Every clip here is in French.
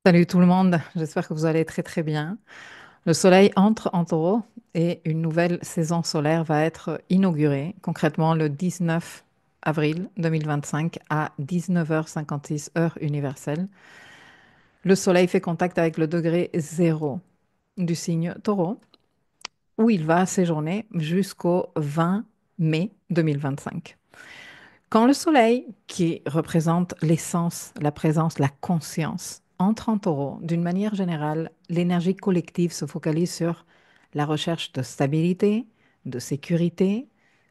Salut tout le monde, j'espère que vous allez très très bien. Le soleil entre en taureau et une nouvelle saison solaire va être inaugurée concrètement le 19 avril 2025 à 19h56 heure universelle. Le soleil fait contact avec le degré zéro du signe taureau où il va séjourner jusqu'au 20 mai 2025. Quand le soleil, qui représente l'essence, la présence, la conscience, entre en taureau, d'une manière générale, l'énergie collective se focalise sur la recherche de stabilité, de sécurité,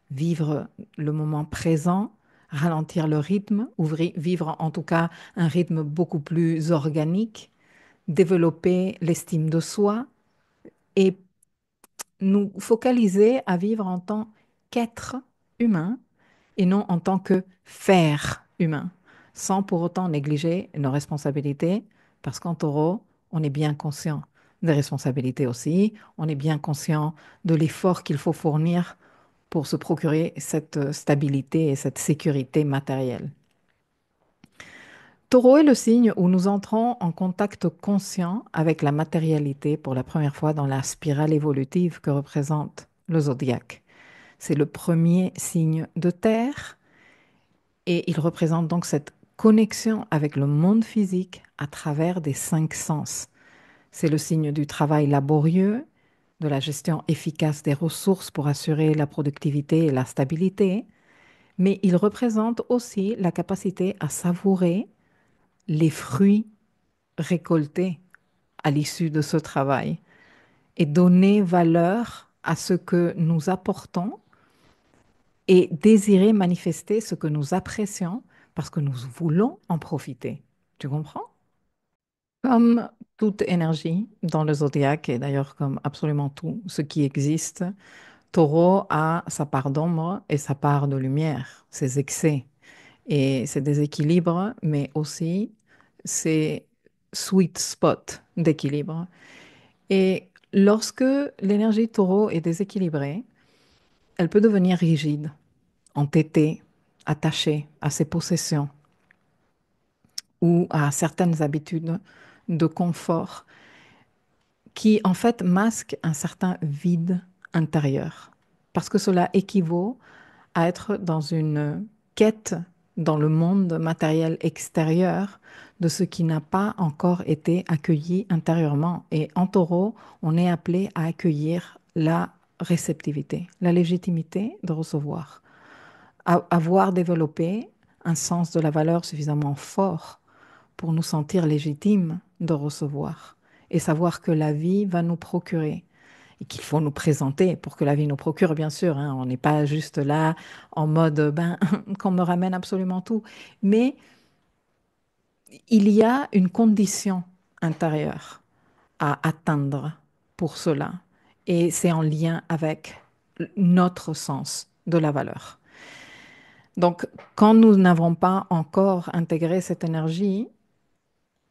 vivre le moment présent, ralentir le rythme, vivre en tout cas un rythme beaucoup plus organique, développer l'estime de soi et nous focaliser à vivre en tant qu'être humain et non en tant que faire humain, sans pour autant négliger nos responsabilités, parce qu'en taureau, on est bien conscient des responsabilités aussi, on est bien conscient de l'effort qu'il faut fournir pour se procurer cette stabilité et cette sécurité matérielle. Taureau est le signe où nous entrons en contact conscient avec la matérialité pour la première fois dans la spirale évolutive que représente le zodiaque. C'est le premier signe de terre et il représente donc cette connexion avec le monde physique à travers des cinq sens. C'est le signe du travail laborieux, de la gestion efficace des ressources pour assurer la productivité et la stabilité, mais il représente aussi la capacité à savourer les fruits récoltés à l'issue de ce travail et donner valeur à ce que nous apportons et désirer manifester ce que nous apprécions parce que nous voulons en profiter. Tu comprends? Comme toute énergie dans le zodiaque, et d'ailleurs comme absolument tout ce qui existe, Taureau a sa part d'ombre et sa part de lumière, ses excès et ses déséquilibres, mais aussi ses sweet spots d'équilibre. Et lorsque l'énergie Taureau est déséquilibrée, elle peut devenir rigide, entêtée, attachée à ses possessions ou à certaines habitudes de confort qui en fait masquent un certain vide intérieur. Parce que cela équivaut à être dans une quête dans le monde matériel extérieur de ce qui n'a pas encore été accueilli intérieurement. Et en taureau, on est appelé à accueillir la réceptivité, la légitimité de recevoir, avoir développé un sens de la valeur suffisamment fort pour nous sentir légitimes de recevoir et savoir que la vie va nous procurer et qu'il faut nous présenter pour que la vie nous procure, bien sûr, hein. On n'est pas juste là en mode, ben, qu'on me ramène absolument tout. Mais il y a une condition intérieure à atteindre pour cela. Et c'est en lien avec notre sens de la valeur. Donc, quand nous n'avons pas encore intégré cette énergie,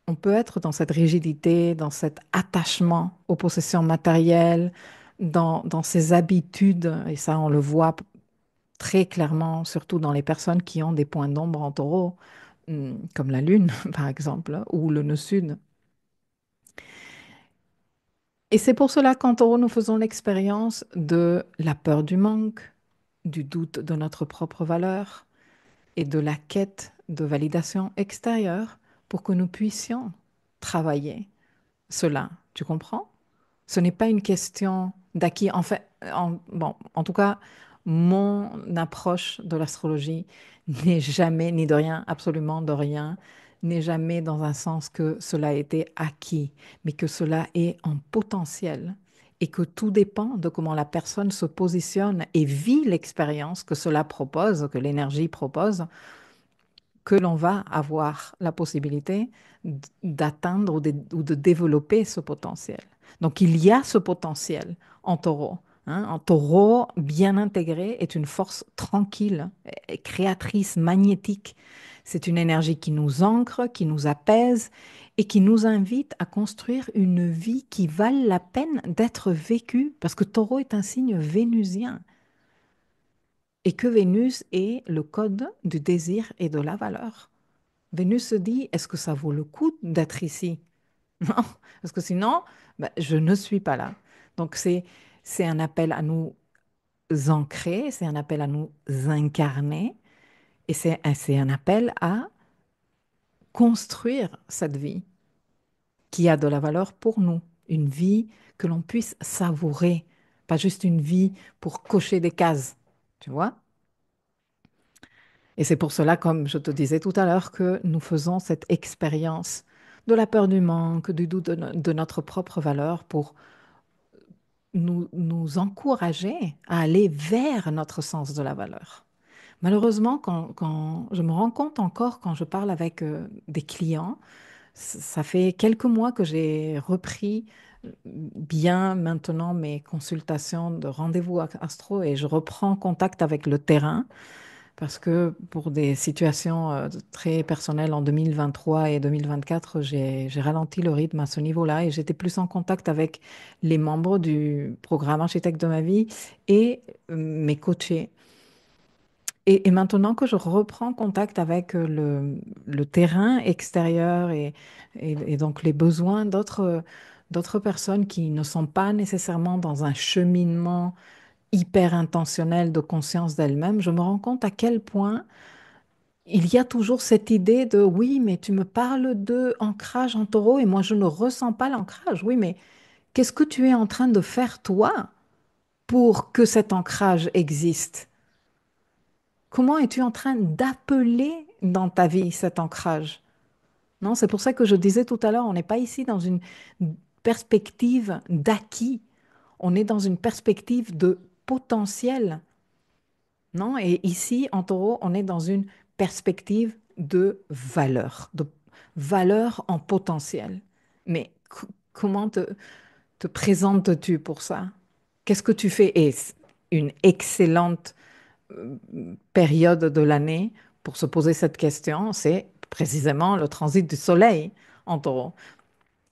on peut être dans cette rigidité, dans cet attachement aux possessions matérielles, dans ces habitudes, et ça on le voit très clairement, surtout dans les personnes qui ont des points d'ombre en taureau, comme la lune par exemple, ou le nœud sud. Et c'est pour cela qu'en taureau, nous faisons l'expérience de la peur du manque, du doute de notre propre valeur et de la quête de validation extérieure pour que nous puissions travailler cela. Tu comprends? Ce n'est pas une question d'acquis. En fait, bon, en tout cas, mon approche de l'astrologie n'est jamais, ni de rien, absolument de rien, n'est jamais dans un sens que cela a été acquis, mais que cela est en potentiel et que tout dépend de comment la personne se positionne et vit l'expérience que cela propose, que l'énergie propose, que l'on va avoir la possibilité d'atteindre ou de développer ce potentiel. Donc il y a ce potentiel en taureau, hein. En taureau, bien intégré, est une force tranquille, créatrice, magnétique. C'est une énergie qui nous ancre, qui nous apaise et qui nous invite à construire une vie qui vale la peine d'être vécue, parce que taureau est un signe vénusien et que Vénus est le code du désir et de la valeur. Vénus se dit, est-ce que ça vaut le coup d'être ici? Non, parce que sinon, ben, je ne suis pas là. Donc c'est un appel à nous ancrer, c'est un appel à nous incarner, et c'est un appel à construire cette vie qui a de la valeur pour nous, une vie que l'on puisse savourer, pas juste une vie pour cocher des cases, tu vois? Et c'est pour cela, comme je te disais tout à l'heure, que nous faisons cette expérience de la peur du manque, du doute de notre propre valeur pour nous encourager à aller vers notre sens de la valeur. Malheureusement, quand je me rends compte encore quand je parle avec des clients, ça fait quelques mois que j'ai repris bien maintenant mes consultations de rendez-vous astro et je reprends contact avec le terrain parce que pour des situations très personnelles en 2023 et 2024, j'ai ralenti le rythme à ce niveau-là et j'étais plus en contact avec les membres du programme Architecte de ma vie et mes coachés. Et maintenant que je reprends contact avec le terrain extérieur et donc les besoins d'autres personnes qui ne sont pas nécessairement dans un cheminement hyper intentionnel de conscience d'elles-mêmes, je me rends compte à quel point il y a toujours cette idée de oui, mais tu me parles de ancrage en taureau et moi je ne ressens pas l'ancrage. Oui, mais qu'est-ce que tu es en train de faire toi pour que cet ancrage existe? Comment es-tu en train d'appeler dans ta vie cet ancrage? Non, c'est pour ça que je disais tout à l'heure, on n'est pas ici dans une perspective d'acquis, on est dans une perspective de potentiel. Non, et ici, en taureau, on est dans une perspective de valeur en potentiel. Mais comment te présentes-tu pour ça? Qu'est-ce que tu fais? Et c'est une excellente période de l'année pour se poser cette question, c'est précisément le transit du Soleil en taureau,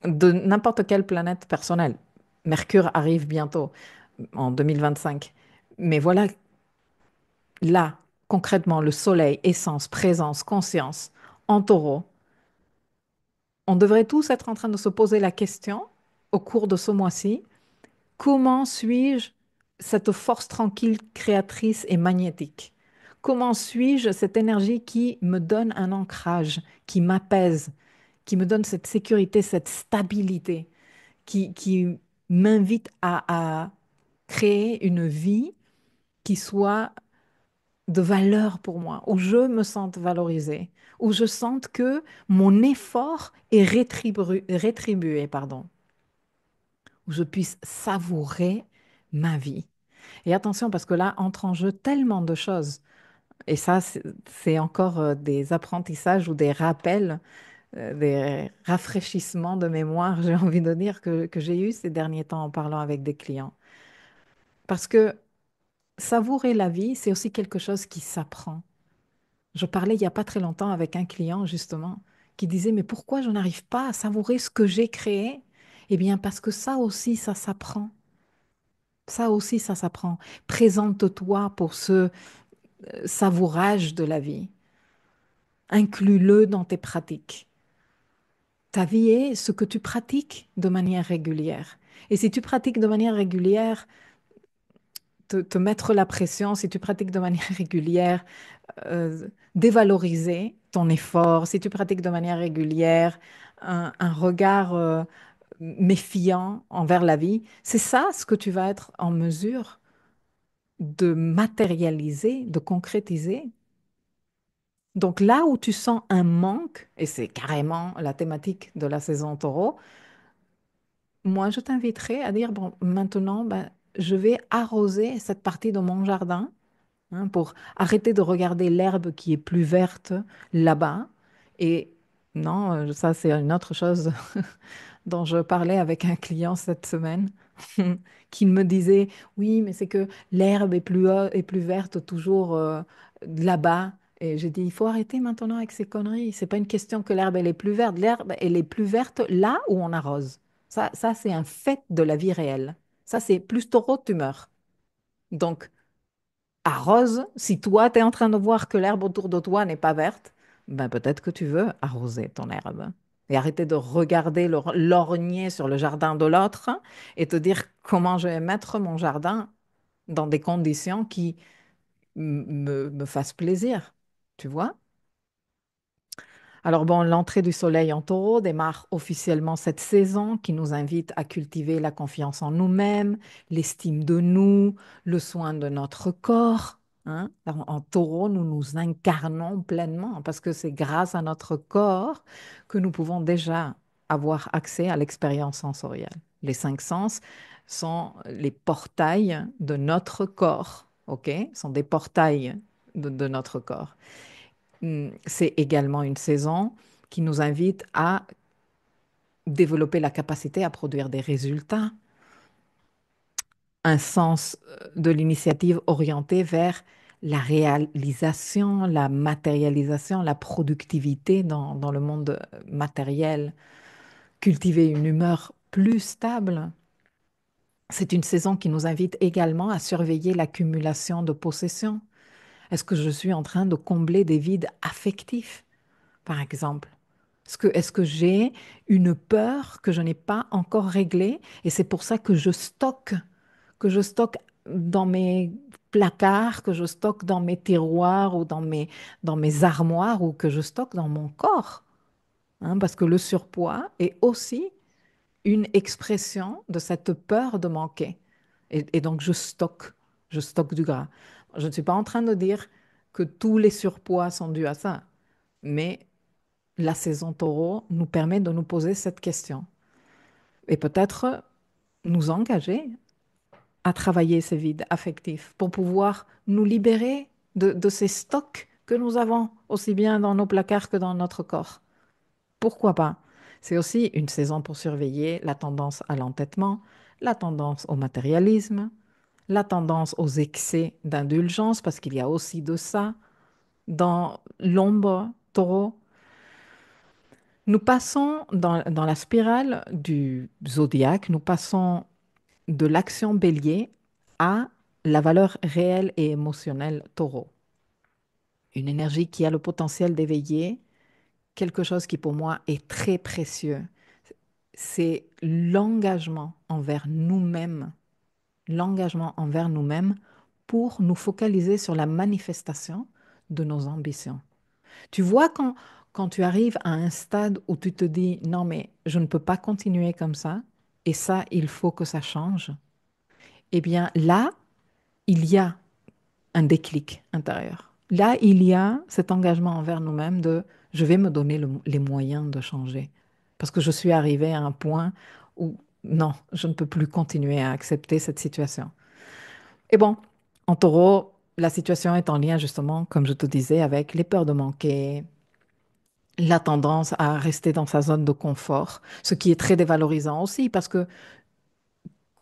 de n'importe quelle planète personnelle. Mercure arrive bientôt, en 2025. Mais voilà, là, concrètement, le Soleil, essence, présence, conscience, en taureau, on devrait tous être en train de se poser la question au cours de ce mois-ci, comment suis-je cette force tranquille, créatrice et magnétique? Comment suis-je cette énergie qui me donne un ancrage, qui m'apaise, qui me donne cette sécurité, cette stabilité, qui m'invite à créer une vie qui soit de valeur pour moi, où je me sente valorisée, où je sente que mon effort est rétribué, pardon, où je puisse savourer ma vie. Et attention, parce que là entre en jeu tellement de choses. Et ça, c'est encore des apprentissages ou des rappels, des rafraîchissements de mémoire, j'ai envie de dire, que j'ai eu ces derniers temps en parlant avec des clients. Parce que savourer la vie, c'est aussi quelque chose qui s'apprend. Je parlais il n'y a pas très longtemps avec un client, justement, qui disait, mais pourquoi je n'arrive pas à savourer ce que j'ai créé? Eh bien, parce que ça aussi, ça s'apprend. Ça aussi, ça s'apprend. Présente-toi pour ce savourage de la vie. Inclus-le dans tes pratiques. Ta vie est ce que tu pratiques de manière régulière. Et si tu pratiques de manière régulière, te mettre la pression, si tu pratiques de manière régulière, dévaloriser ton effort, si tu pratiques de manière régulière, un regard méfiant envers la vie, c'est ça ce que tu vas être en mesure de matérialiser, de concrétiser. Donc là où tu sens un manque, et c'est carrément la thématique de la saison taureau, moi je t'inviterai à dire, bon, maintenant, ben, je vais arroser cette partie de mon jardin pour arrêter de regarder l'herbe qui est plus verte là-bas. Et non, ça c'est une autre chose dont je parlais avec un client cette semaine, qui me disait, oui, mais c'est que l'herbe est plus verte toujours là-bas. Et j'ai dit, il faut arrêter maintenant avec ces conneries. C'est pas une question que l'herbe elle est plus verte. L'herbe elle est plus verte là où on arrose. Ça c'est un fait de la vie réelle. Ça c'est plus taureau, tu meurs. Donc, arrose. Si toi, tu es en train de voir que l'herbe autour de toi n'est pas verte, ben peut-être que tu veux arroser ton herbe. et arrêter de regarder lorgner sur le jardin de l'autre et te dire comment je vais mettre mon jardin dans des conditions qui me fassent plaisir. Tu vois? Alors bon, l'entrée du soleil en taureau démarre officiellement cette saison qui nous invite à cultiver la confiance en nous-mêmes, l'estime de nous, le soin de notre corps, hein. En taureau, nous nous incarnons pleinement parce que c'est grâce à notre corps que nous pouvons déjà avoir accès à l'expérience sensorielle. Les cinq sens sont les portails de notre corps, ok? Sont des portails de notre corps. C'est également une saison qui nous invite à développer la capacité à produire des résultats, un sens de l'initiative orienté vers la réalisation, la matérialisation, la productivité dans le monde matériel, cultiver une humeur plus stable. C'est une saison qui nous invite également à surveiller l'accumulation de possessions. Est-ce que je suis en train de combler des vides affectifs, par exemple? Est-ce que j'ai une peur que je n'ai pas encore réglée et c'est pour ça que je stocke dans mes placards, que je stocke dans mes tiroirs ou dans mes armoires ou que je stocke dans mon corps, hein, parce que le surpoids est aussi une expression de cette peur de manquer. Et donc je stocke du gras. Je ne suis pas en train de dire que tous les surpoids sont dus à ça, mais la saison taureau nous permet de nous poser cette question et peut-être nous engager à travailler ces vides affectifs pour pouvoir nous libérer de ces stocks que nous avons aussi bien dans nos placards que dans notre corps. Pourquoi pas? C'est aussi une saison pour surveiller la tendance à l'entêtement, la tendance au matérialisme, la tendance aux excès d'indulgence, parce qu'il y a aussi de ça dans l'ombre taureau. Nous passons dans la spirale du zodiaque, nous passons de l'action bélier à la valeur réelle et émotionnelle taureau. Une énergie qui a le potentiel d'éveiller quelque chose qui pour moi est très précieux. C'est l'engagement envers nous-mêmes pour nous focaliser sur la manifestation de nos ambitions. Tu vois, quand tu arrives à un stade où tu te dis, non, mais je ne peux pas continuer comme ça, et ça, il faut que ça change, eh bien là, il y a un déclic intérieur. Là, il y a cet engagement envers nous-mêmes de, je vais me donner les moyens de changer. Parce que je suis arrivée à un point où, non, je ne peux plus continuer à accepter cette situation. Et bon, en taureau, la situation est en lien justement, comme je te disais, avec les peurs de manquer, la tendance à rester dans sa zone de confort, ce qui est très dévalorisant aussi, parce que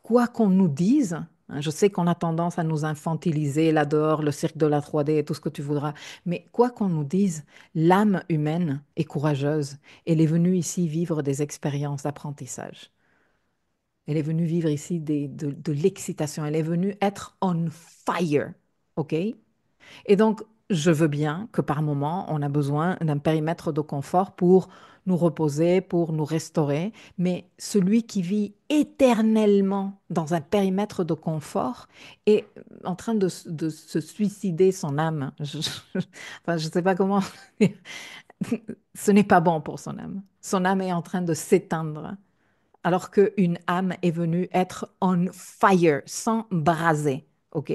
quoi qu'on nous dise, hein, je sais qu'on a tendance à nous infantiliser là dehors, le cirque de la 3D et tout ce que tu voudras, mais quoi qu'on nous dise, l'âme humaine est courageuse. Elle est venue ici vivre des expériences d'apprentissage. Elle est venue vivre ici de l'excitation. Elle est venue être on fire. OK? Et donc, je veux bien que par moment, on a besoin d'un périmètre de confort pour nous reposer, pour nous restaurer. Mais celui qui vit éternellement dans un périmètre de confort est en train de se suicider son âme. Enfin, je ne sais pas comment. Ce n'est pas bon pour son âme. Son âme est en train de s'éteindre. Alors qu'une âme est venue être on fire, sans braser. OK?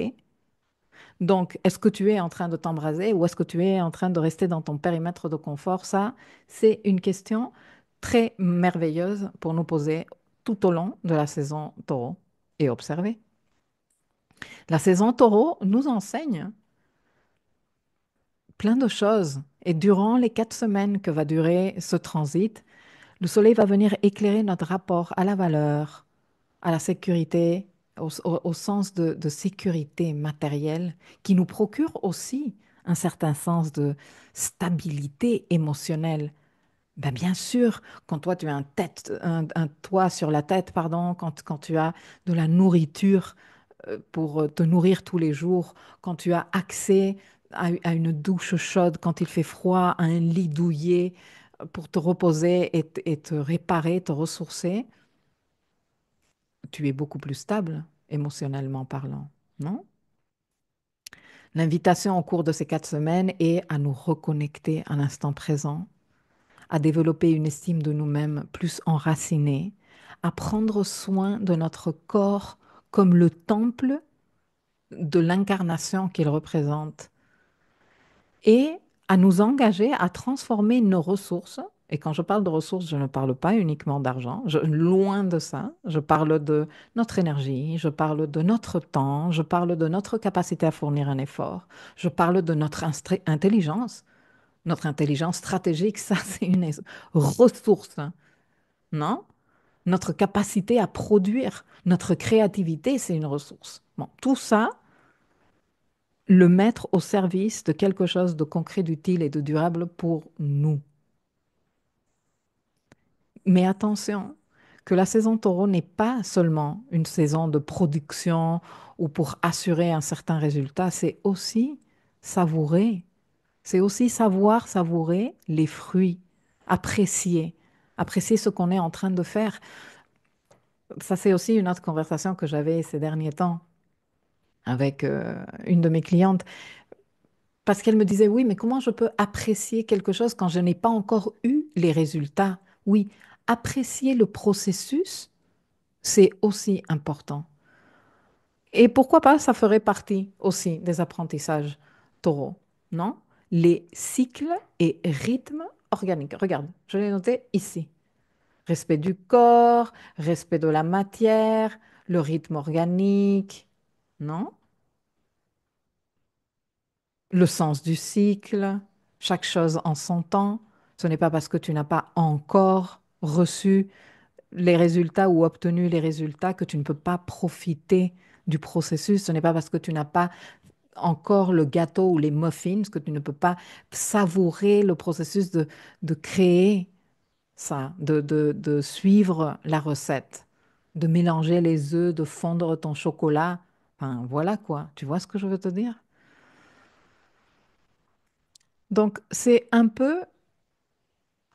Donc, est-ce que tu es en train de t'embraser ou est-ce que tu es en train de rester dans ton périmètre de confort? Ça, c'est une question très merveilleuse pour nous poser tout au long de la saison taureau et observer. La saison taureau nous enseigne plein de choses et durant les 4 semaines que va durer ce transit, le soleil va venir éclairer notre rapport à la valeur, à la sécurité, au sens de sécurité matérielle, qui nous procure aussi un certain sens de stabilité émotionnelle. Ben bien sûr, quand toi tu as un toit sur la tête, pardon, quand tu as de la nourriture pour te nourrir tous les jours, quand tu as accès à une douche chaude quand il fait froid, à un lit douillet, pour te reposer et te réparer, te ressourcer, tu es beaucoup plus stable émotionnellement parlant, non? L'invitation au cours de ces 4 semaines est à nous reconnecter à l'instant présent, à développer une estime de nous-mêmes plus enracinée, à prendre soin de notre corps comme le temple de l'incarnation qu'il représente et à nous engager à transformer nos ressources. Et quand je parle de ressources, je ne parle pas uniquement d'argent, loin de ça. Je parle de notre énergie, je parle de notre temps, je parle de notre capacité à fournir un effort, je parle de notre intelligence. Notre intelligence stratégique, ça, c'est une ressource, hein, non? Notre capacité à produire, notre créativité, c'est une ressource. Bon, tout ça, le mettre au service de quelque chose de concret, d'utile et de durable pour nous. Mais attention, que la saison taureau n'est pas seulement une saison de production ou pour assurer un certain résultat, c'est aussi savourer, c'est aussi savoir savourer les fruits, apprécier, apprécier ce qu'on est en train de faire. Ça, c'est aussi une autre conversation que j'avais ces derniers temps avec une de mes clientes. Parce qu'elle me disait, oui, mais comment je peux apprécier quelque chose quand je n'ai pas encore eu les résultats? Oui, apprécier le processus, c'est aussi important. Et pourquoi pas, ça ferait partie aussi des apprentissages taureaux, non? Les cycles et rythmes organiques. Regarde, je l'ai noté ici. Respect du corps, respect de la matière, le rythme organique, non? Le sens du cycle, chaque chose en son temps. Ce n'est pas parce que tu n'as pas encore reçu les résultats ou obtenu les résultats que tu ne peux pas profiter du processus. Ce n'est pas parce que tu n'as pas encore le gâteau ou les muffins que tu ne peux pas savourer le processus de créer ça, de suivre la recette, de mélanger les œufs, de fondre ton chocolat. Enfin, voilà quoi. Tu vois ce que je veux te dire? Donc, c'est un peu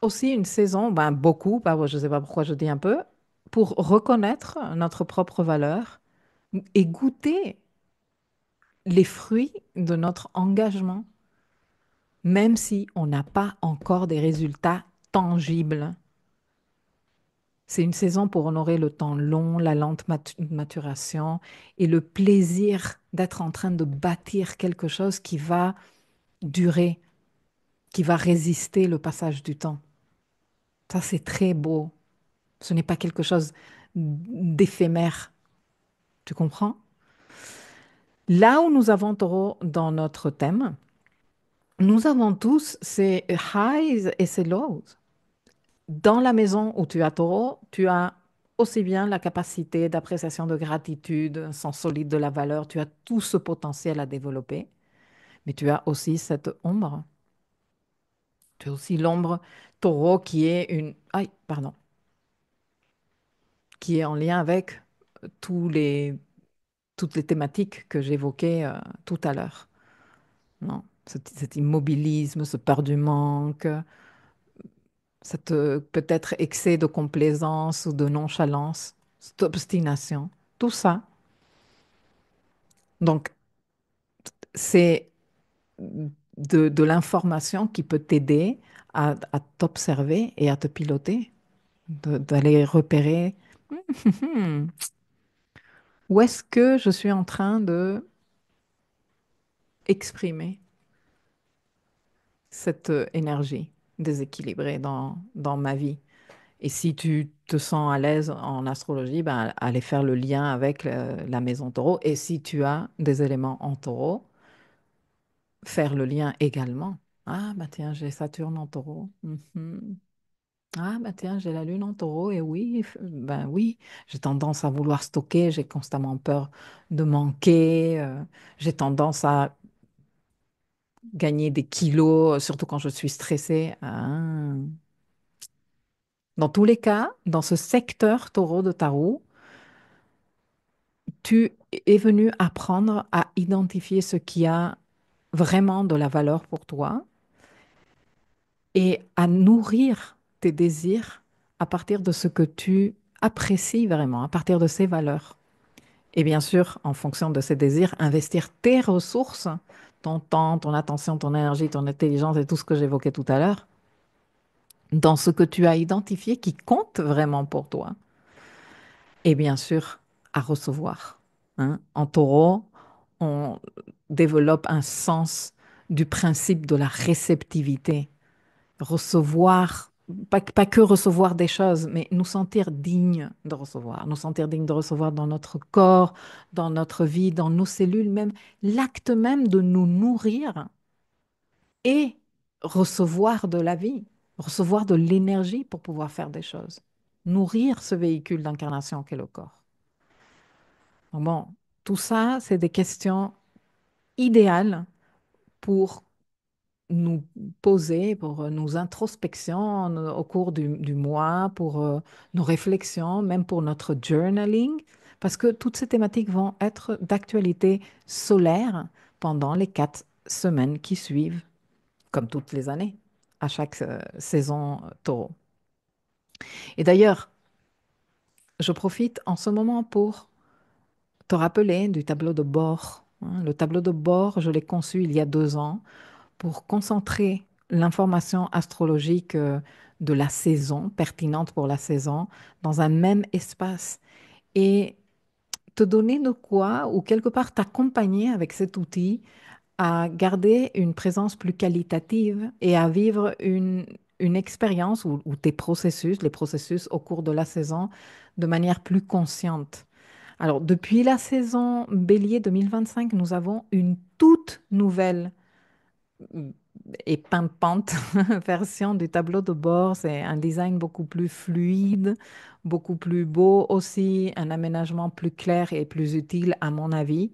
aussi une saison, ben beaucoup, je ne sais pas pourquoi je dis un peu, pour reconnaître notre propre valeur et goûter les fruits de notre engagement, même si on n'a pas encore des résultats tangibles. C'est une saison pour honorer le temps long, la lente maturation et le plaisir d'être en train de bâtir quelque chose qui va durer, qui va résister le passage du temps. Ça, c'est très beau. Ce n'est pas quelque chose d'éphémère. Tu comprends? Là où nous avons taureau dans notre thème, nous avons tous ces highs et ces lows. Dans la maison où tu as taureau, tu as aussi bien la capacité d'appréciation de gratitude, un sens solide de la valeur, tu as tout ce potentiel à développer, mais tu as aussi cette ombre. Tu as aussi l'ombre taureau qui est Aïe, pardon, qui est en lien avec tous les toutes les thématiques que j'évoquais tout à l'heure. Non, cet immobilisme, ce peur du manque, cette peut-être excès de complaisance ou de nonchalance, cette obstination, tout ça. Donc, c'est de l'information qui peut t'aider à t'observer et à te piloter, d'aller repérer hmm, où est-ce que je suis en train de exprimer cette énergie déséquilibrée dans ma vie. Et si tu te sens à l'aise en astrologie, ben, aller faire le lien avec la maison taureau. Et si tu as des éléments en taureau, faire le lien également. Ah, bah tiens, j'ai Saturne en taureau. Mhm. Ah, bah tiens, j'ai la Lune en taureau. Et oui, ben oui, j'ai tendance à vouloir stocker, j'ai constamment peur de manquer, j'ai tendance à gagner des kilos, surtout quand je suis stressée. Ah. Dans tous les cas, dans ce secteur taureau de tarot, tu es venu apprendre à identifier ce qui a vraiment de la valeur pour toi et à nourrir tes désirs à partir de ce que tu apprécies vraiment, à partir de ces valeurs. Et bien sûr, en fonction de ces désirs, investir tes ressources, ton temps, ton attention, ton énergie, ton intelligence et tout ce que j'évoquais tout à l'heure, dans ce que tu as identifié qui compte vraiment pour toi. Et bien sûr, à recevoir, hein. En taureau, on développe un sens du principe de la réceptivité. Recevoir, pas que recevoir des choses, mais nous sentir dignes de recevoir, nous sentir dignes de recevoir dans notre corps, dans notre vie, dans nos cellules, même l'acte même de nous nourrir et recevoir de la vie, recevoir de l'énergie pour pouvoir faire des choses. Nourrir ce véhicule d'incarnation qu'est le corps. Donc bon, tout ça, c'est des questions idéales pour nous poser, pour nos introspections au cours du mois, pour nos réflexions, même pour notre journaling, parce que toutes ces thématiques vont être d'actualité solaire pendant les 4 semaines qui suivent, comme toutes les années, à chaque saison taureau. Et d'ailleurs, je profite en ce moment pour te rappeler du tableau de bord, hein. Le tableau de bord, je l'ai conçu il y a 2 ans pour concentrer l'information astrologique de la saison, pertinente pour la saison, dans un même espace et te donner de quoi, ou quelque part t'accompagner avec cet outil à garder une présence plus qualitative et à vivre une expérience ou tes processus, les processus au cours de la saison, de manière plus consciente. Alors, depuis la saison Bélier 2025, nous avons une toute nouvelle et pimpante version du tableau de bord. C'est un design beaucoup plus fluide, beaucoup plus beau aussi, un aménagement plus clair et plus utile à mon avis.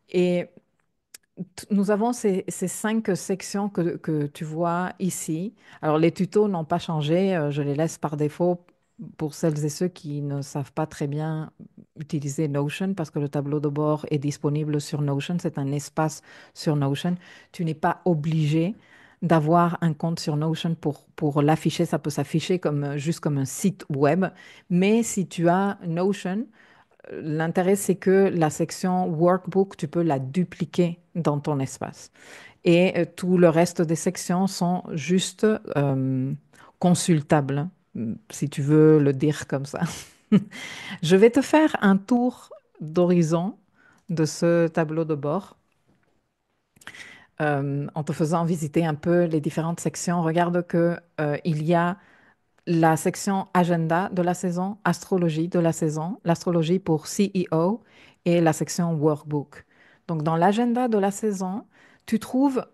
Et nous avons ces 5 sections que tu vois ici. Alors, les tutos n'ont pas changé. Je les laisse par défaut pour celles et ceux qui ne savent pas très bien utiliser Notion parce que le tableau de bord est disponible sur Notion. C'est un espace sur Notion. Tu n'es pas obligé d'avoir un compte sur Notion pour l'afficher. Ça peut s'afficher comme, juste comme un site web. Mais si tu as Notion, l'intérêt, c'est que la section workbook, tu peux la dupliquer dans ton espace. Et tout le reste des sections sont juste consultables, si tu veux le dire comme ça. Je vais te faire un tour d'horizon de ce tableau de bord en te faisant visiter un peu les différentes sections. Regarde que il y a la section agenda de la saison, astrologie de la saison, l'astrologie pour CEO et la section workbook. Donc, dans l'agenda de la saison, tu trouves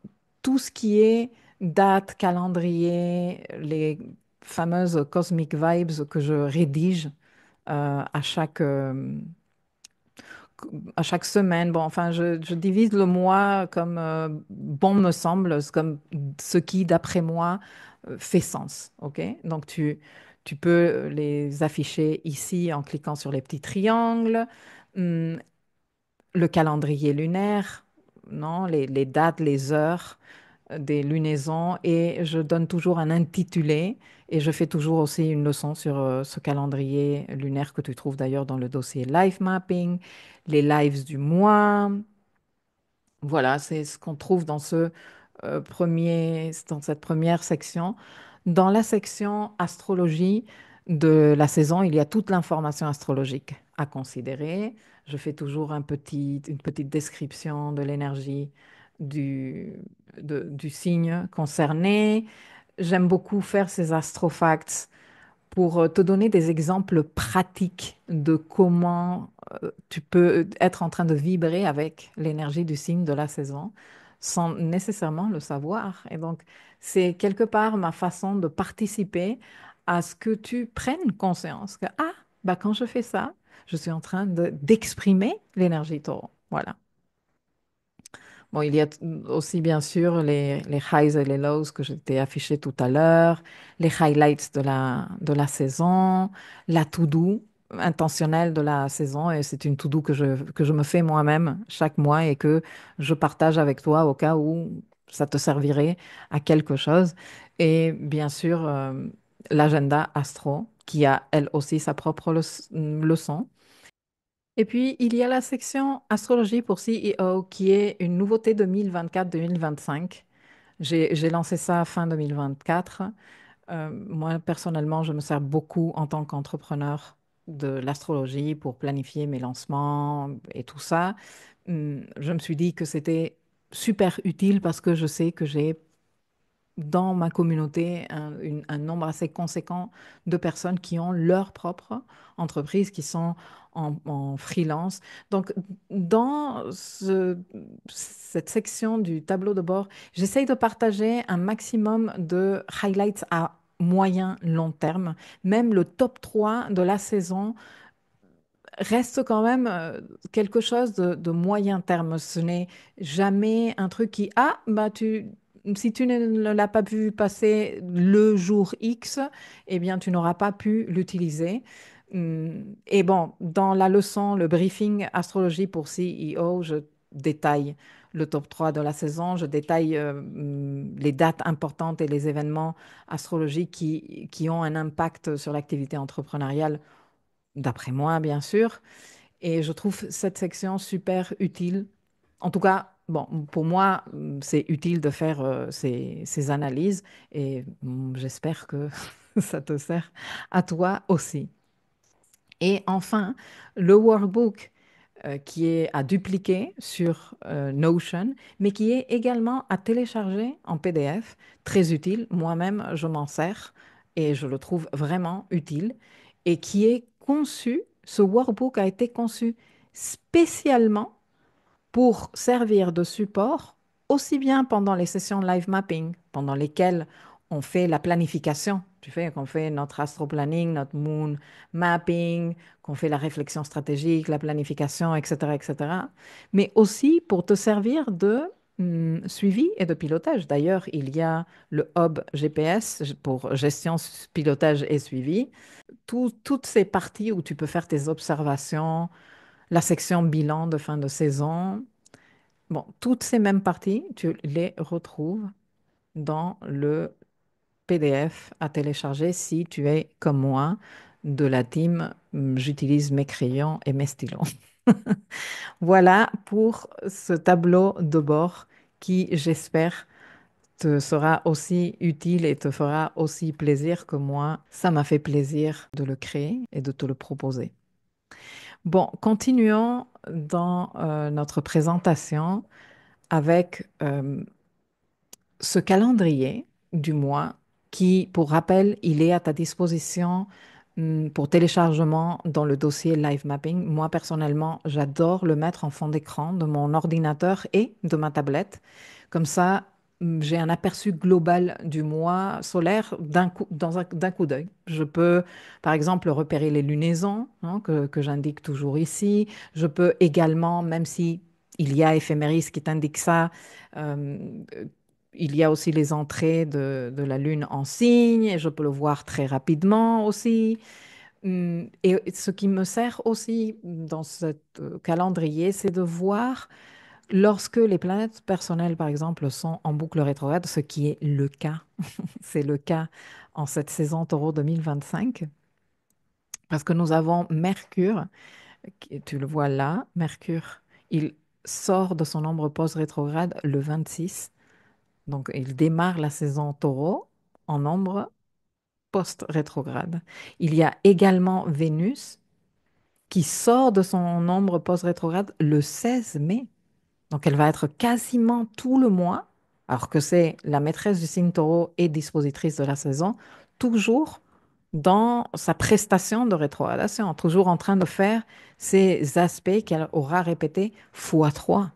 tout ce qui est date, calendrier, les fameuses cosmic vibes que je rédige à à chaque semaine. Bon, enfin, je divise le mois comme bon me semble, comme ce qui, d'après moi, fait sens. OK? Donc, tu peux les afficher ici en cliquant sur les petits triangles. Hum, le calendrier lunaire, non, les dates, les heures des lunaisons et je donne toujours un intitulé et je fais toujours aussi une leçon sur ce calendrier lunaire que tu trouves d'ailleurs dans le dossier Life Mapping, les lives du mois. Voilà, c'est ce qu'on trouve dans dans cette première section. Dans la section astrologie de la saison, il y a toute l'information astrologique à considérer. Je fais toujours une petite description de l'énergie du, du signe concerné. J'aime beaucoup faire ces astrofacts pour te donner des exemples pratiques de comment tu peux être en train de vibrer avec l'énergie du signe de la saison sans nécessairement le savoir. Et donc, c'est quelque part ma façon de participer à ce que tu prennes conscience que, ah, bah, quand je fais ça, je suis en train d'exprimer l'énergie taureau. Voilà. Bon, il y a aussi bien sûr les highs et les lows que je t'ai affichés tout à l'heure, les highlights de la saison, la to-do intentionnelle de la saison. Et c'est une to-do que je me fais moi-même chaque mois et que je partage avec toi au cas où ça te servirait à quelque chose. Et bien sûr, l'agenda astro, qui a elle aussi sa propre leçon. Et puis, il y a la section astrologie pour CEO, qui est une nouveauté 2024-2025. J'ai lancé ça fin 2024. Moi, personnellement, je me sers beaucoup en tant qu'entrepreneur de l'astrologie pour planifier mes lancements et tout ça. Je me suis dit que c'était super utile parce que je sais que j'ai dans ma communauté un nombre assez conséquent de personnes qui ont leur propre entreprise, qui sont en freelance. Donc, dans cette section du tableau de bord, j'essaye de partager un maximum de highlights à moyen, long terme. Même le top 3 de la saison reste quand même quelque chose de moyen terme. Ce n'est jamais un truc qui, ah, bah si tu ne l'as pas vu passer le jour X, eh bien, tu n'auras pas pu l'utiliser. Et bon, dans la leçon, le briefing astrologie pour CEO, je détaille le top 3 de la saison, je détaille les dates importantes et les événements astrologiques qui ont un impact sur l'activité entrepreneuriale, d'après moi, bien sûr. Et je trouve cette section super utile. En tout cas, bon, pour moi, c'est utile de faire ces analyses et j'espère que ça te sert à toi aussi. Et enfin, le workbook qui est à dupliquer sur Notion, mais qui est également à télécharger en PDF, très utile. Moi-même, je m'en sers et je le trouve vraiment utile et qui est conçu, ce workbook a été conçu spécialement pour servir de support aussi bien pendant les sessions live mapping, pendant lesquelles on fait la planification, tu fais, qu'on fait notre astro-planning, notre moon mapping, qu'on fait la réflexion stratégique, la planification, etc., etc., mais aussi pour te servir de suivi et de pilotage. D'ailleurs, il y a le hub GPS pour gestion, pilotage et suivi. Toutes ces parties où tu peux faire tes observations, la section bilan de fin de saison. Bon, toutes ces mêmes parties, tu les retrouves dans le PDF à télécharger si tu es comme moi de la team j'utilise mes crayons et mes stylos. Voilà pour ce tableau de bord qui, j'espère, te sera aussi utile et te fera aussi plaisir que moi. Ça m'a fait plaisir de le créer et de te le proposer. Bon, continuons dans notre présentation avec ce calendrier du mois qui, pour rappel, il est à ta disposition pour téléchargement dans le dossier Live Mapping. Moi, personnellement, j'adore le mettre en fond d'écran de mon ordinateur et de ma tablette. Comme ça, j'ai un aperçu global du mois solaire d'un coup d'œil. Je peux, par exemple, repérer les lunaisons, hein, que j'indique toujours ici. Je peux également, même si il y a éphéméris qui t'indique ça, euh, il y a aussi les entrées de la Lune en signe, et je peux le voir très rapidement aussi. Et ce qui me sert aussi dans ce calendrier, c'est de voir lorsque les planètes personnelles, par exemple, sont en boucle rétrograde, ce qui est le cas, c'est le cas en cette saison Taureau 2025, parce que nous avons Mercure, tu le vois là, Mercure, il sort de son ombre post-rétrograde le 26. Donc, il démarre la saison taureau en ombre post-rétrograde. Il y a également Vénus qui sort de son ombre post-rétrograde le 16 mai. Donc, elle va être quasiment tout le mois, alors que c'est la maîtresse du signe taureau et dispositrice de la saison, toujours dans sa prestation de rétrogradation, toujours en train de faire ces aspects qu'elle aura répétés fois 3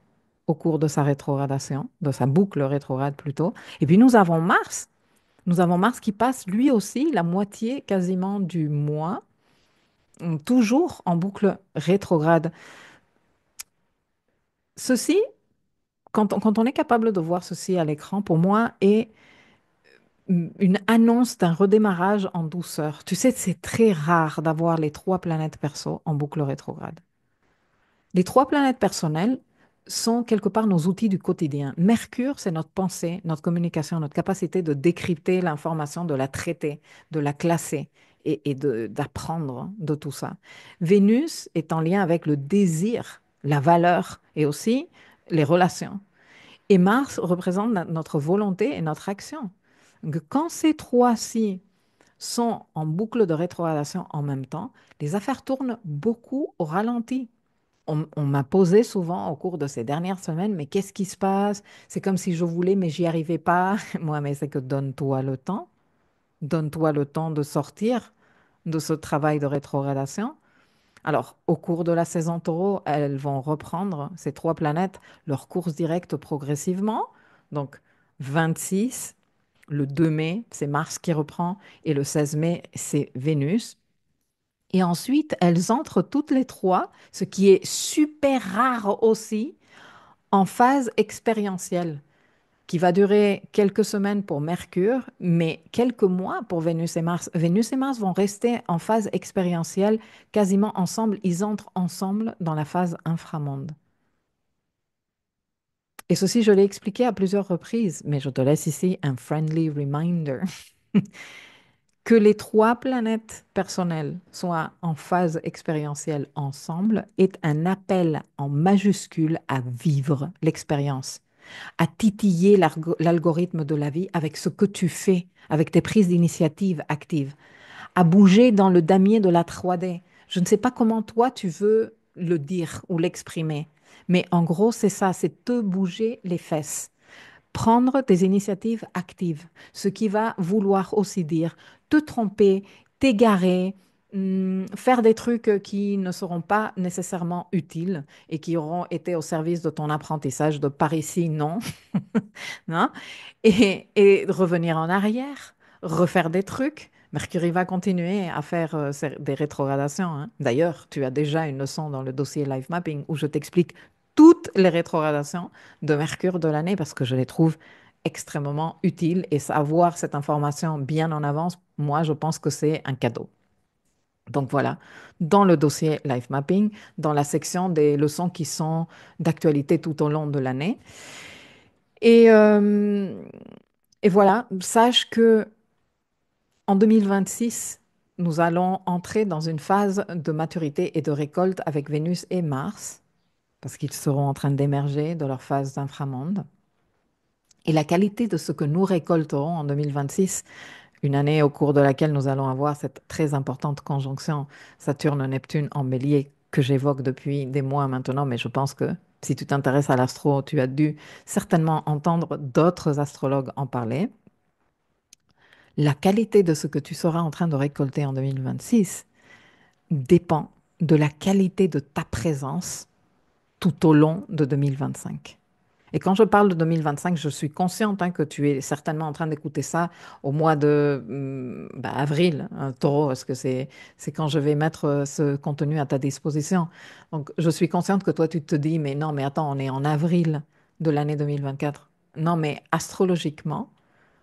au cours de sa rétrogradation, de sa boucle rétrograde plutôt. Et puis nous avons Mars. Nous avons Mars qui passe lui aussi la moitié quasiment du mois, toujours en boucle rétrograde. Ceci, quand on est capable de voir ceci à l'écran, pour moi, est une annonce d'un redémarrage en douceur. Tu sais, c'est très rare d'avoir les trois planètes perso en boucle rétrograde. Les trois planètes personnelles, sont quelque part nos outils du quotidien. Mercure, c'est notre pensée, notre communication, notre capacité de décrypter l'information, de la traiter, de la classer d'apprendre de tout ça. Vénus est en lien avec le désir, la valeur et aussi les relations. Et Mars représente notre volonté et notre action. Donc, quand ces trois-ci sont en boucle de rétrogradation en même temps, les affaires tournent beaucoup au ralenti. On m'a posé souvent au cours de ces dernières semaines, mais qu'est-ce qui se passe? C'est comme si je voulais, mais j'y arrivais pas. Moi, mais c'est que donne-toi le temps. Donne-toi le temps de sortir de ce travail de rétrogradation. Alors, au cours de la saison taureau, elles vont reprendre, ces trois planètes, leur course directe progressivement. Donc, 26, le 2 mai, c'est Mars qui reprend, et le 16 mai, c'est Vénus. Et ensuite, elles entrent toutes les trois, ce qui est super rare aussi, en phase expérientielle, qui va durer quelques semaines pour Mercure, mais quelques mois pour Vénus et Mars. Vénus et Mars vont rester en phase expérientielle quasiment ensemble. Ils entrent ensemble dans la phase inframonde. Et ceci, je l'ai expliqué à plusieurs reprises, mais je te laisse ici un friendly reminder. Que les trois planètes personnelles soient en phase expérientielle ensemble est un appel en majuscule à vivre l'expérience, à titiller l'algorithme de la vie avec ce que tu fais, avec tes prises d'initiative actives, à bouger dans le damier de la 3D. Je ne sais pas comment toi tu veux le dire ou l'exprimer, mais en gros c'est ça, c'est te bouger les fesses. Prendre des initiatives actives, ce qui va vouloir aussi dire te tromper, t'égarer, faire des trucs qui ne seront pas nécessairement utiles et qui auront été au service de ton apprentissage de par ici, non, hein? Et revenir en arrière, refaire des trucs. Mercury va continuer à faire des rétrogradations, hein. D'ailleurs, tu as déjà une leçon dans le dossier Life Mapping où je t'explique toutes les rétrogradations de Mercure de l'année parce que je les trouve extrêmement utiles et savoir cette information bien en avance, moi, je pense que c'est un cadeau. Donc voilà, dans le dossier Life Mapping, dans la section des leçons qui sont d'actualité tout au long de l'année. Et, euh, et voilà, sache que en 2026, nous allons entrer dans une phase de maturité et de récolte avec Vénus et Mars, parce qu'ils seront en train d'émerger de leur phase d'inframonde. Et la qualité de ce que nous récolterons en 2026, une année au cours de laquelle nous allons avoir cette très importante conjonction Saturne-Neptune en bélier que j'évoque depuis des mois maintenant, mais je pense que si tu t'intéresses à l'astro, tu as dû certainement entendre d'autres astrologues en parler. La qualité de ce que tu seras en train de récolter en 2026 dépend de la qualité de ta présence tout au long de 2025. Et quand je parle de 2025, je suis consciente que tu es certainement en train d'écouter ça au mois de avril, hein, taureau, parce que c'est quand je vais mettre ce contenu à ta disposition. Donc, je suis consciente que toi, tu te dis, mais non, mais attends, on est en avril de l'année 2024. Non, mais astrologiquement,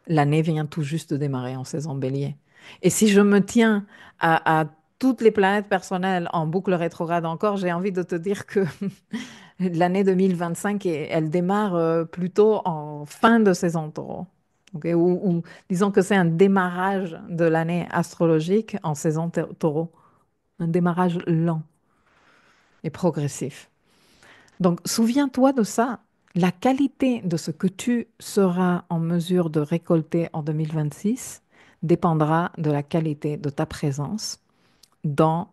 l'année vient tout juste de démarrer en saison bélier. Et si je me tiens à toutes les planètes personnelles en boucle rétrograde encore, j'ai envie de te dire que l'année 2025, elle démarre plutôt en fin de saison taureau. Ok, ou disons que c'est un démarrage de l'année astrologique en saison taureau. Un démarrage lent et progressif. Donc, souviens-toi de ça. La qualité de ce que tu seras en mesure de récolter en 2026 dépendra de la qualité de ta présence dans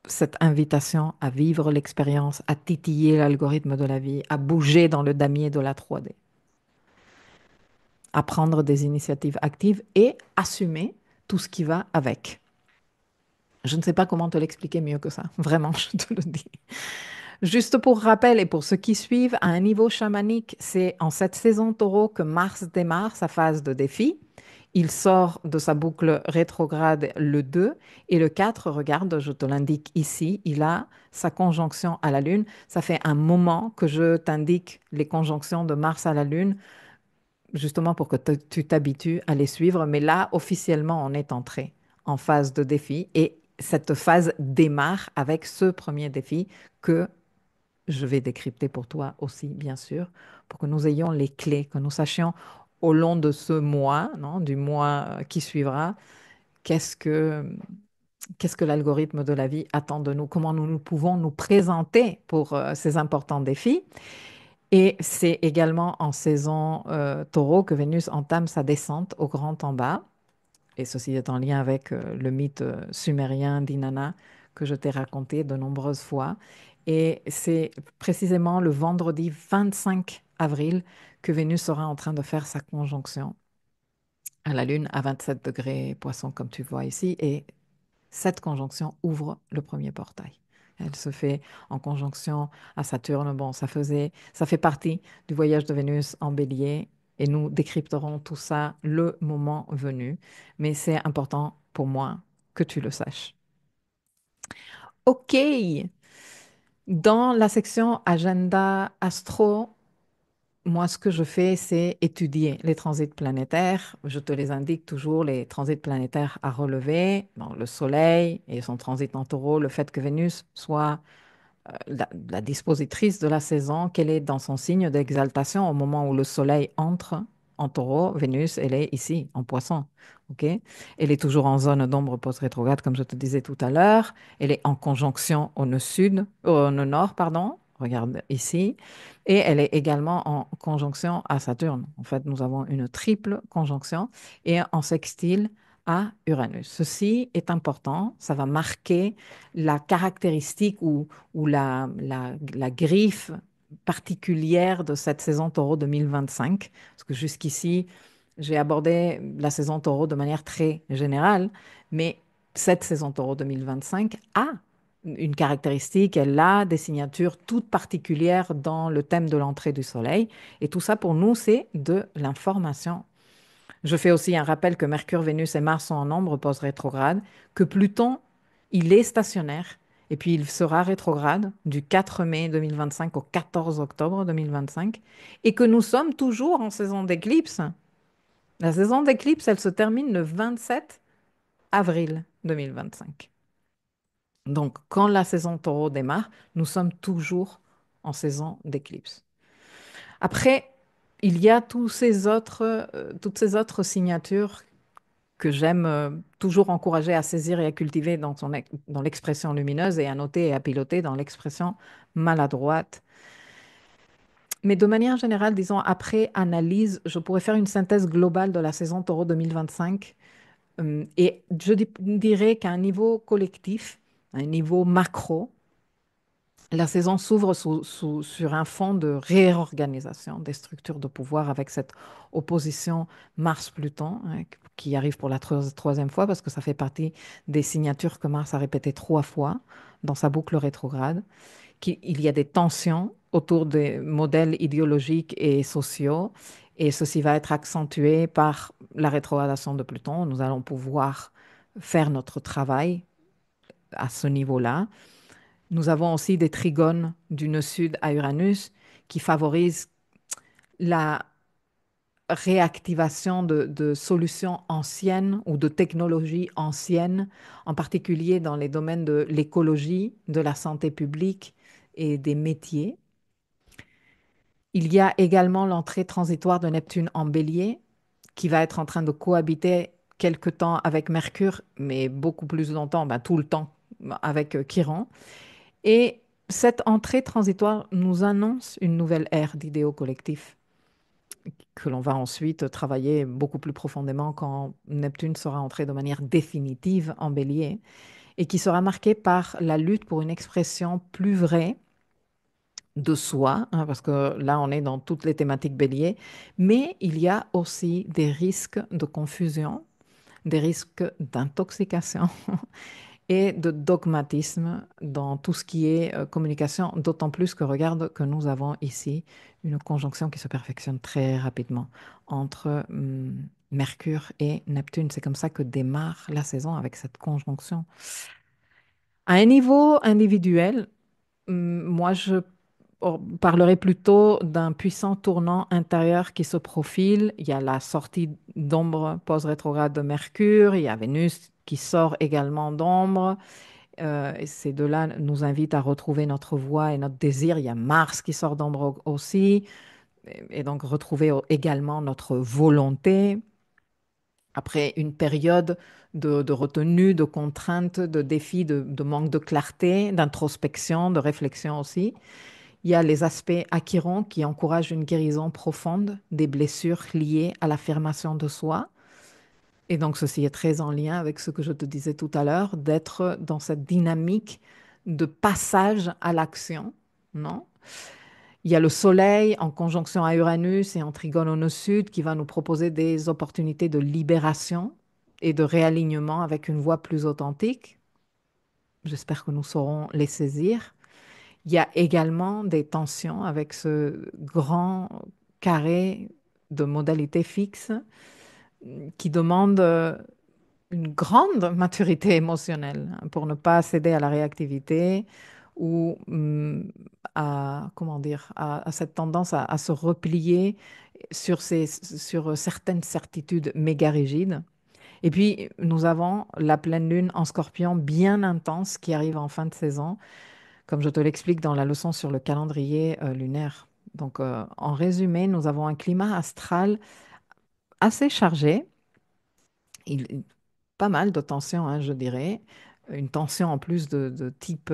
cette invitation à vivre l'expérience, à titiller l'algorithme de la vie, à bouger dans le damier de la 3D, à prendre des initiatives actives et assumer tout ce qui va avec. Je ne sais pas comment te l'expliquer mieux que ça. Vraiment, je te le dis. Juste pour rappel et pour ceux qui suivent, à un niveau chamanique, c'est en cette saison taureau que Mars démarre sa phase de défi. Il sort de sa boucle rétrograde le 2 et le 4, regarde, je te l'indique ici, il a sa conjonction à la Lune. Ça fait un moment que je t'indique les conjonctions de Mars à la Lune, justement pour que tu t'habitues à les suivre. Mais là, officiellement, on est entré en phase de défi et cette phase démarre avec ce premier défi que je vais décrypter pour toi aussi, bien sûr, pour que nous ayons les clés, que nous sachions au long de ce mois, non, du mois qui suivra, qu'est-ce que, qu'est-ce que l'algorithme de la vie attend de nous, comment nous pouvons nous présenter pour ces importants défis. Et c'est également en saison taureau que Vénus entame sa descente au grand en bas. Et ceci est en lien avec le mythe sumérien d'Inanna que je t'ai raconté de nombreuses fois. Et c'est précisément le vendredi 25 avril que Vénus sera en train de faire sa conjonction à la Lune à 27 degrés Poisson, comme tu vois ici. Et cette conjonction ouvre le premier portail. Elle se fait en conjonction à Saturne. Bon, ça fait partie du voyage de Vénus en Bélier et nous décrypterons tout ça le moment venu. Mais c'est important pour moi que tu le saches. Ok, dans la section Agenda Astro, moi, ce que je fais, c'est étudier les transits planétaires. Je te les indique toujours, les transits planétaires à relever. Bon, le Soleil et son transit en taureau, le fait que Vénus soit la dispositrice de la saison, qu'elle est dans son signe d'exaltation au moment où le Soleil entre en taureau. Vénus, elle est ici, en poisson. OK? Elle est toujours en zone d'ombre post-rétrograde, comme je te disais tout à l'heure. Elle est en conjonction au nœud sud, au nœud nord, pardon. Regarde ici. Et elle est également en conjonction à Saturne. En fait, nous avons une triple conjonction et en sextile à Uranus. Ceci est important. Ça va marquer la caractéristique ou la griffe particulière de cette saison taureau 2025. Parce que jusqu'ici, j'ai abordé la saison taureau de manière très générale, mais cette saison taureau 2025 a une caractéristique, elle a des signatures toutes particulières dans le thème de l'entrée du soleil. Et tout ça, pour nous, c'est de l'information. Je fais aussi un rappel que Mercure, Vénus et Mars sont en ombre post-rétrograde, que Pluton, il est stationnaire, et puis il sera rétrograde du 4 mai 2025 au 14 octobre 2025, et que nous sommes toujours en saison d'éclipse. La saison d'éclipse, elle se termine le 27 avril 2025. Donc, quand la saison taureau démarre, nous sommes toujours en saison d'éclipse. Après, il y a toutes ces autres signatures que j'aime toujours encourager à saisir et à cultiver dans l'expression lumineuse et à noter et à piloter dans l'expression maladroite. Mais de manière générale, disons, après analyse, je pourrais faire une synthèse globale de la saison Taureau 2025. Et dirais qu'à un niveau collectif, à un niveau macro, la saison s'ouvre sur un fond de réorganisation des structures de pouvoir avec cette opposition Mars-Pluton, hein, qui arrive pour la troisième fois parce que ça fait partie des signatures que Mars a répétées 3 fois dans sa boucle rétrograde. Il y a des tensions autour des modèles idéologiques et sociaux et ceci va être accentué par la rétrogradation de Pluton. Nous allons pouvoir faire notre travail à ce niveau-là. Nous avons aussi des trigones du nœud sud à Uranus qui favorisent la réactivation de solutions anciennes ou de technologies anciennes, en particulier dans les domaines de l'écologie, de la santé publique et des métiers. Il y a également l'entrée transitoire de Neptune en Bélier qui va être en train de cohabiter quelque temps avec Mercure, mais beaucoup plus longtemps, ben, tout le temps avec Chiron. Et cette entrée transitoire nous annonce une nouvelle ère d'idéaux collectifs que l'on va ensuite travailler beaucoup plus profondément quand Neptune sera entré de manière définitive en Bélier et qui sera marquée par la lutte pour une expression plus vraie de soi, hein, parce que là on est dans toutes les thématiques Bélier, mais il y a aussi des risques de confusion, des risques d'intoxication et de dogmatisme dans tout ce qui est communication, d'autant plus que regarde que nous avons ici une conjonction qui se perfectionne très rapidement entre Mercure et Neptune. C'est comme ça que démarre la saison avec cette conjonction. À un niveau individuel, moi je parlerai plutôt d'un puissant tournant intérieur qui se profile. Il y a la sortie d'ombre post-rétrograde de Mercure, il y a Vénus qui sort également d'ombre. Et ces deux-là nous invitent à retrouver notre voix et notre désir. Il y a Mars qui sort d'ombre aussi, et donc retrouver également notre volonté. Après une période de retenue, de contrainte, de défi, de manque de clarté, d'introspection, de réflexion aussi. Il y a les aspects Achiron qui encouragent une guérison profonde des blessures liées à l'affirmation de soi. Et donc, ceci est très en lien avec ce que je te disais tout à l'heure, d'être dans cette dynamique de passage à l'action, non? Il y a le Soleil en conjonction à Uranus et en trigone au nœud sud qui va nous proposer des opportunités de libération et de réalignement avec une voix plus authentique. J'espère que nous saurons les saisir. Il y a également des tensions avec ce grand carré de modalités fixes qui demande une grande maturité émotionnelle hein, pour ne pas céder à la réactivité ou à, comment dire, à cette tendance à se replier sur certaines certitudes méga rigides. Et puis, nous avons la pleine lune en scorpion bien intense qui arrive en fin de saison, comme je te l'explique dans la leçon sur le calendrier lunaire. Donc, en résumé, nous avons un climat astral assez chargé, il- pas mal de tensions, hein, je dirais. Une tension en plus de type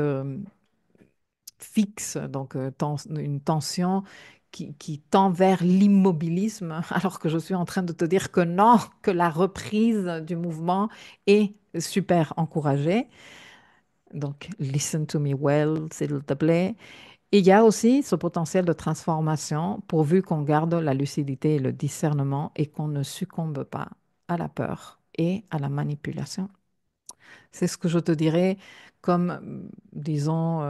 fixe, donc une tension qui tend vers l'immobilisme, alors que je suis en train de te dire que non, que la reprise du mouvement est super encouragée. Donc, listen to me well, s'il te plaît. Et il y a aussi ce potentiel de transformation pourvu qu'on garde la lucidité et le discernement et qu'on ne succombe pas à la peur et à la manipulation. C'est ce que je te dirais comme, disons,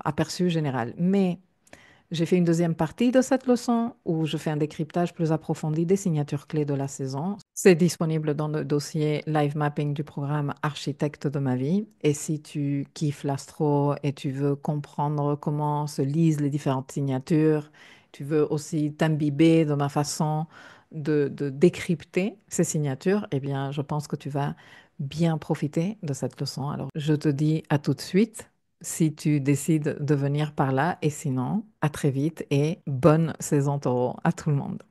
aperçu général. Mais j'ai fait une deuxième partie de cette leçon où je fais un décryptage plus approfondi des signatures clés de la saison. C'est disponible dans le dossier Live Mapping du programme Architecte de ma vie. Et si tu kiffes l'astro et tu veux comprendre comment se lisent les différentes signatures, tu veux aussi t'imbiber de ma façon de décrypter ces signatures, eh bien, je pense que tu vas bien profiter de cette leçon. Alors, je te dis à tout de suite si tu décides de venir par là. Et sinon, à très vite et bonne saison taureau à tout le monde.